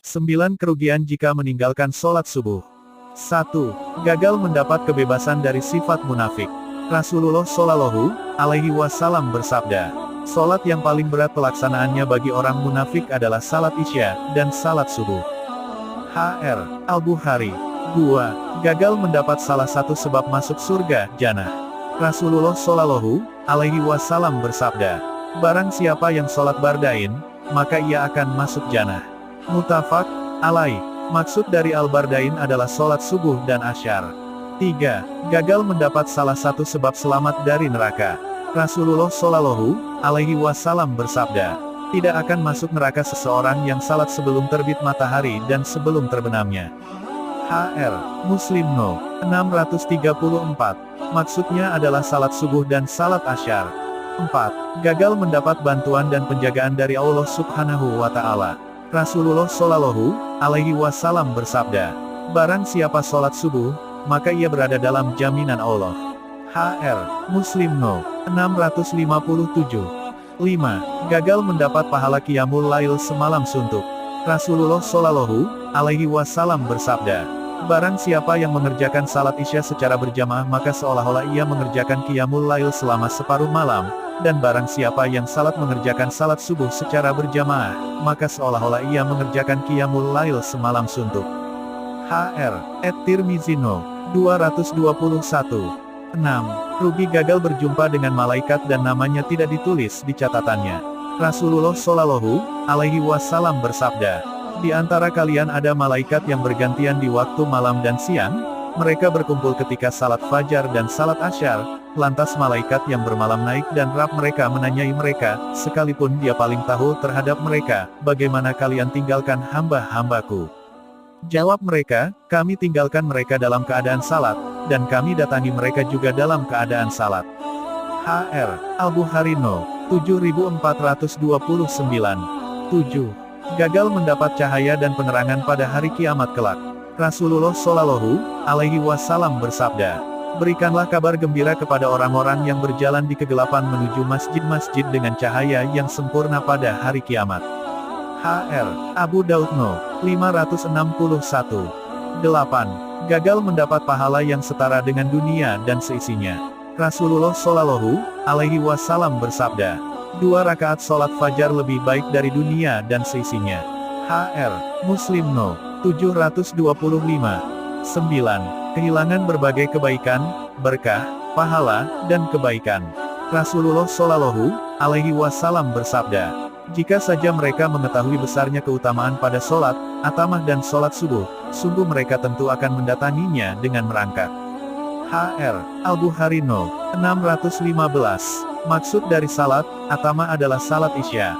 9 kerugian jika meninggalkan sholat subuh. 1. Gagal mendapat kebebasan dari sifat munafik. Rasulullah Shallallahu Alaihi Wasallam bersabda, sholat yang paling berat pelaksanaannya bagi orang munafik adalah salat isya dan salat subuh. H.R. Al-Bukhari. 2. Gagal mendapat salah satu sebab masuk surga, jannah. Rasulullah Shallallahu Alaihi Wasallam bersabda, barang siapa yang sholat bardain, maka ia akan masuk jannah. Muttafaq alaih. Maksud dari al-bardain adalah sholat subuh dan asyar. 3. Gagal mendapat salah satu sebab selamat dari neraka. Rasulullah Shallallahu Alaihi Wasallam bersabda, tidak akan masuk neraka seseorang yang salat sebelum terbit matahari dan sebelum terbenamnya. H.R. Muslim No. 634. Maksudnya adalah salat subuh dan salat asyar. 4. Gagal mendapat bantuan dan penjagaan dari Allah Subhanahu wa Ta'ala. Rasulullah Shallallahu Alaihi Wasallam bersabda, barang siapa sholat subuh, maka ia berada dalam jaminan Allah. H.R. Muslim No. 657. 5. Gagal mendapat pahala qiyamul lail semalam suntuk. Rasulullah Shallallahu Alaihi Wasallam bersabda, barang siapa yang mengerjakan salat isya secara berjamaah maka seolah-olah ia mengerjakan qiyamul lail selama separuh malam. Dan barang siapa yang salat mengerjakan salat subuh secara berjamaah, maka seolah-olah ia mengerjakan qiyamul lail semalam suntuk. H.R. At-Tirmizi No. 221. 6. Rugi gagal berjumpa dengan malaikat dan namanya tidak ditulis di catatannya. Rasulullah Shallallahu Alaihi Wasallam bersabda, di antara kalian ada malaikat yang bergantian di waktu malam dan siang, mereka berkumpul ketika salat fajar dan salat asyar. Lantas malaikat yang bermalam naik dan Rabb mereka menanyai mereka, sekalipun dia paling tahu terhadap mereka, bagaimana kalian tinggalkan hamba-hambaku? Jawab mereka, kami tinggalkan mereka dalam keadaan salat, dan kami datangi mereka juga dalam keadaan salat. H.R. Al-Bukhari No. 7429. 7. Gagal mendapat cahaya dan penerangan pada hari kiamat kelak. Rasulullah Shallallahu Alaihi Wasallam bersabda, berikanlah kabar gembira kepada orang-orang yang berjalan di kegelapan menuju masjid-masjid dengan cahaya yang sempurna pada hari kiamat. H.R. Abu Daud No. 561. 8. Gagal mendapat pahala yang setara dengan dunia dan seisinya. Rasulullah Shallallahu Alaihi Wasallam bersabda, 2 rakaat sholat fajar lebih baik dari dunia dan seisinya. H.R. Muslim No. 725. 9. Kehilangan berbagai kebaikan, berkah, pahala, dan kebaikan. Rasulullah Shallallahu Alaihi Wasallam bersabda, jika saja mereka mengetahui besarnya keutamaan pada sholat, atamah dan sholat subuh, sungguh mereka tentu akan mendatanginya dengan merangkak. H.R. Al-Bukhari No. 615. Maksud dari salat, atamah adalah salat isya.